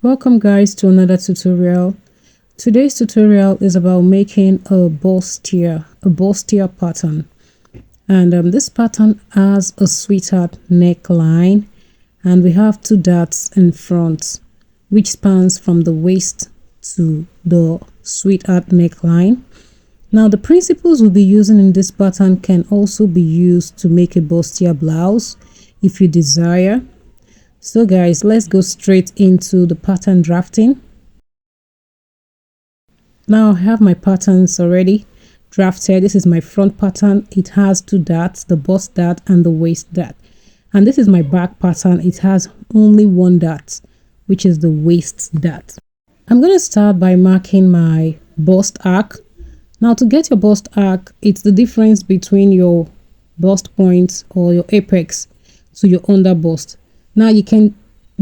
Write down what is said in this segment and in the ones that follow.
Welcome guys to another tutorial. Today's tutorial is about making a bustier pattern. And this pattern has a sweetheart neckline, and we have two darts in front which spans from the waist to the sweetheart neckline. Now the principles we'll be using in this pattern can also be used to make a bustier blouse if you desire. So guys, let's go straight into the pattern drafting. Now I have my patterns already drafted. This is my front pattern. It has two darts, the bust dart and the waist dart. And this is my back pattern. It has only one dart, which is the waist dart. I'm going to start by marking my bust arc. Now to get your bust arc, it's the difference between your bust point or your apex to your under bust. Now you can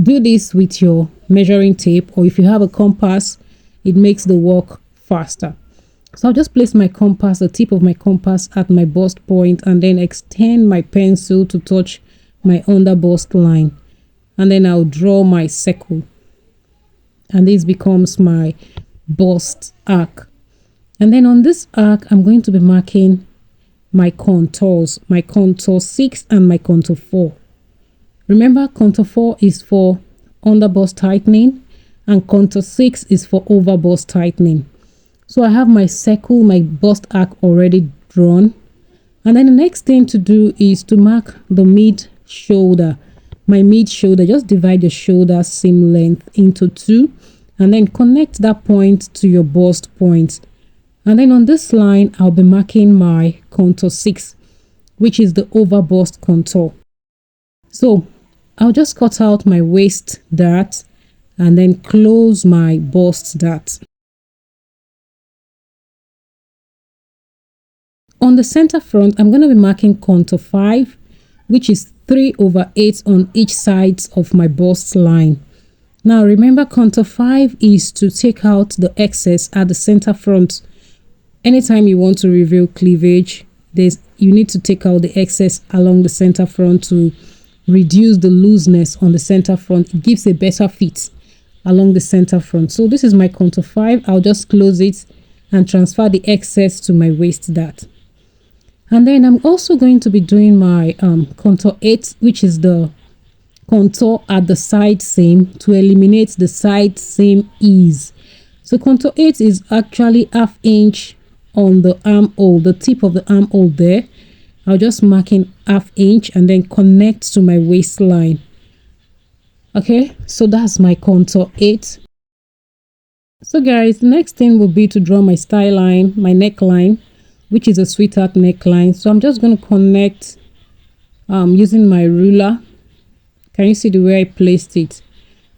do this with your measuring tape, or if you have a compass, it makes the work faster. So I'll just place my compass, the tip of my compass, at my bust point, and then extend my pencil to touch my under bust line, and then I'll draw my circle, and this becomes my bust arc. And then on this arc, I'm going to be marking my contours, my contour 6 and my contour 4. Remember, contour 4 is for under bust tightening and contour 6 is for over bust tightening. So I have my circle, my bust arc already drawn. And then the next thing to do is to mark the mid shoulder. My mid shoulder, just divide your shoulder seam length into 2 and then connect that point to your bust point. And then on this line, I'll be marking my contour 6, which is the over bust contour. So I'll just cut out my waist dart and then close my bust dart. On the center front, I'm going to be marking contour 5, which is 3/8 on each side of my bust line. Now remember, contour 5 is to take out the excess at the center front. Anytime you want to reveal cleavage, you need to take out the excess along the center front to reduce the looseness on the center front. It gives a better fit along the center front. So this is my contour 5. I'll just close it and transfer the excess to my waist dart. And then I'm also going to be doing my contour 8, which is the contour at the side seam, to eliminate the side seam ease. So contour 8 is actually 1/2 inch on the armhole, the tip of the armhole there. I'll just mark in 1/2 inch and then connect to my waistline. Okay, so that's my contour 8. So guys, the next thing will be to draw my style line, my neckline, which is a sweetheart neckline. So I'm just going to connect using my ruler. Can you see the way I placed it?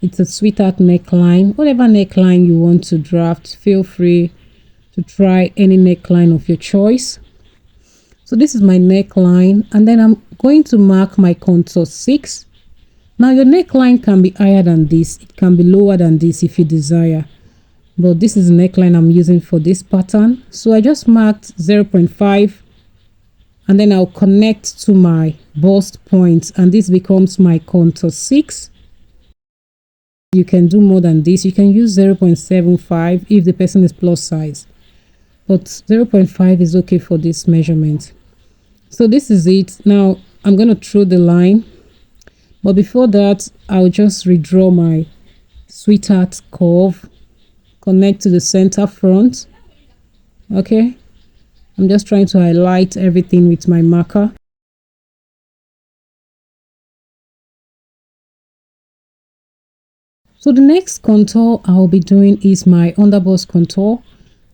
It's a sweetheart neckline. Whatever neckline you want to draft, feel free to try any neckline of your choice. So this is my neckline, and then I'm going to mark my contour 6. Now your neckline can be higher than this, it can be lower than this if you desire, but this is the neckline I'm using for this pattern. So I just marked 0.5 and then I'll connect to my bust point, and this becomes my contour 6. You can do more than this. You can use 0.75 if the person is plus size, but 0.5 is okay for this measurement. So this is it. Now I'm going to throw the line, but before that I'll just redraw my sweetheart curve, connect to the center front. Okay, I'm just trying to highlight everything with my marker. So the next contour I'll be doing is my underbust contour.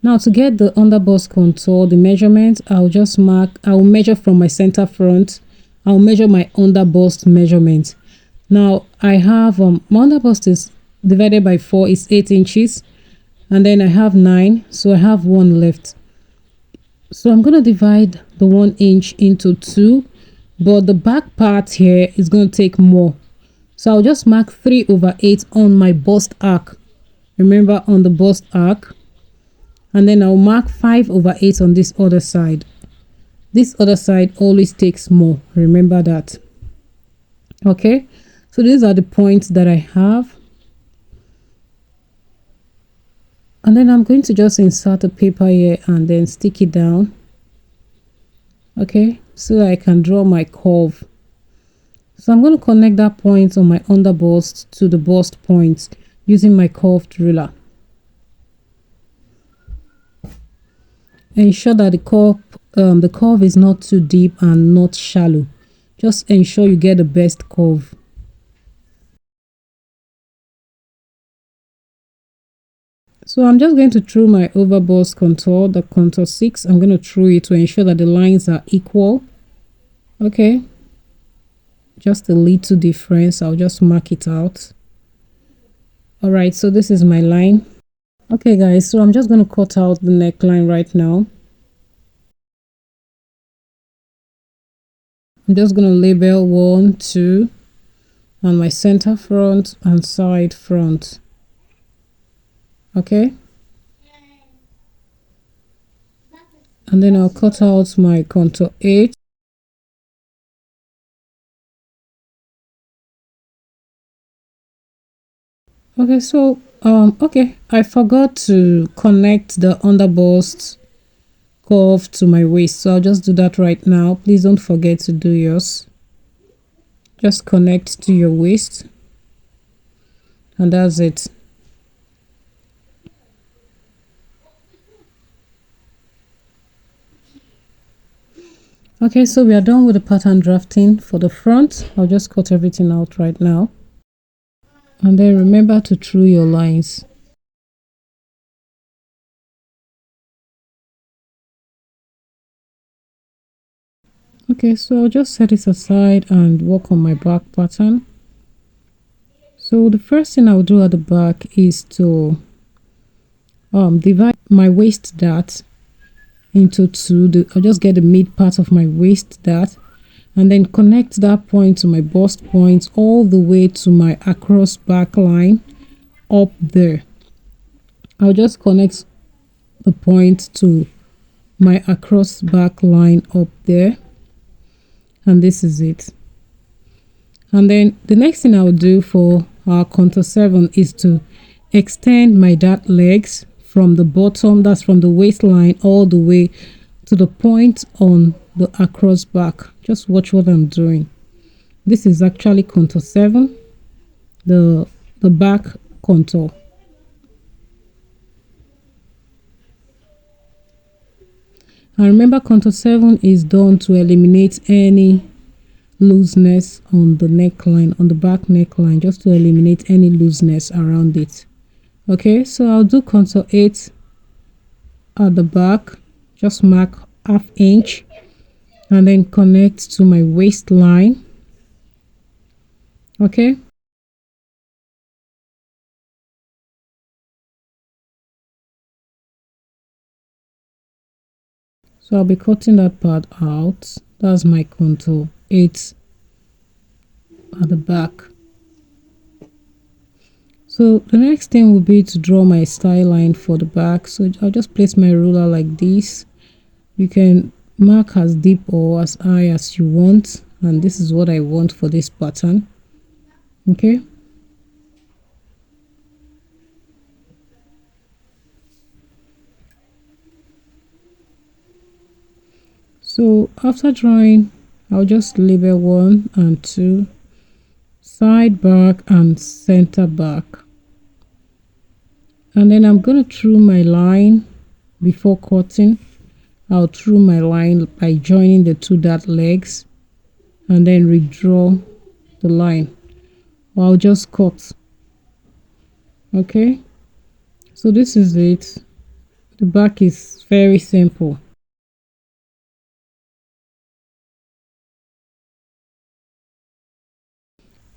Now to get the underbust contour, the measurement, I'll measure from my center front. I'll measure my underbust measurement. Now I have my underbust is divided by 4 is 8 inches, and then I have 9, so I have 1 left. So I'm going to divide the 1 inch into 2, but the back part here is going to take more. So I'll just mark 3/8 on my bust arc. Remember, on the bust arc. And then I'll mark 5/8 on this other side. This other side always takes more. Remember that. Okay, so these are the points that I have. And then I'm going to just insert a paper here and then stick it down. Okay, so that I can draw my curve. So I'm going to connect that point on my underbust to the bust point using my curved ruler. Ensure that the curve is not too deep and not shallow. Just ensure you get the best curve. So I'm just going to through my overbust contour, the contour 6. I'm going to through it to ensure that the lines are equal. Okay, just a little difference. I'll just mark it out. All right, so this is my line. Okay guys, so I'm just going to cut out the neckline right now. I'm just going to label 1, 2 on my center front and side front. Okay, and then I'll cut out my contour 8. Okay, so okay, I forgot to connect the underbust curve to my waist, so I'll just do that right now. Please don't forget to do yours. Just connect to your waist, and that's it. Okay, so we are done with the pattern drafting for the front. I'll just cut everything out right now, and then remember to through your lines. Okay, so I'll just set it aside and work on my back pattern. So the first thing I'll do at the back is to divide my waist dart into 2. I'll just get the mid part of my waist dart and then connect that point to my bust point all the way to my across back line up there. I'll just connect the point to my across back line up there, and this is it. And then the next thing I'll do for our contour 7 is to extend my dart legs from the bottom, that's from the waistline, all the way to the point on the across back. Just watch what I'm doing. This is actually contour 7, the back contour. And remember, contour 7 is done to eliminate any looseness on the neckline, on the back neckline, just to eliminate any looseness around it. Okay, so I'll do contour 8 at the back, just mark ½ inch and then connect to my waistline. Okay, so I'll be cutting that part out. That's my contour 8 at the back. So the next thing will be to draw my style line for the back. So I'll just place my ruler like this. You can mark as deep or as high as you want, and this is what I want for this pattern. Okay, so after drawing, I'll just label 1 and 2, side back and center back, and then I'm going to through my line before cutting. I'll through my line by joining the 2 dart legs and then redraw the line, or I'll just cut. Okay, so this is it. The back is very simple.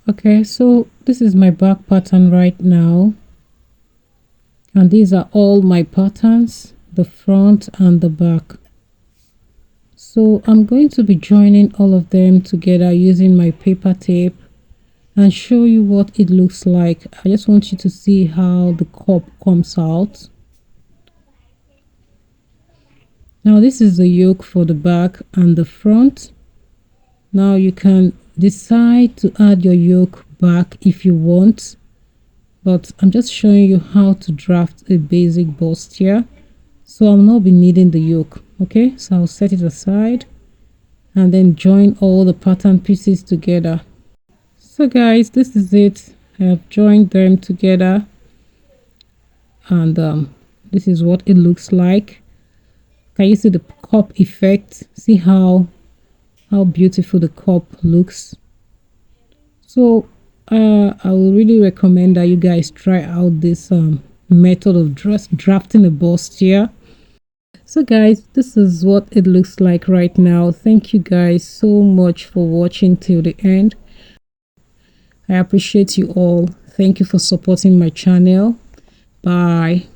Okay, so this is my back pattern right now, and these are all my patterns, the front and the back. So I'm going to be joining all of them together using my paper tape and show you what it looks like. I just want you to see how the cup comes out. Now this is the yoke for the back and the front. Now you can decide to add your yoke back if you want. but I'm just showing you how to draft a basic bustier. So I'll not be needing the yoke. Okay, so I'll set it aside and then join all the pattern pieces together. So guys, this is it. I have joined them together, and this is what it looks like. Can you see the cup effect? See how beautiful the cup looks. So I will really recommend that you guys try out this method of drafting a bustier. So guys, this is what it looks like right now. Thank you guys so much for watching till the end. I appreciate you all. Thank you for supporting my channel. Bye.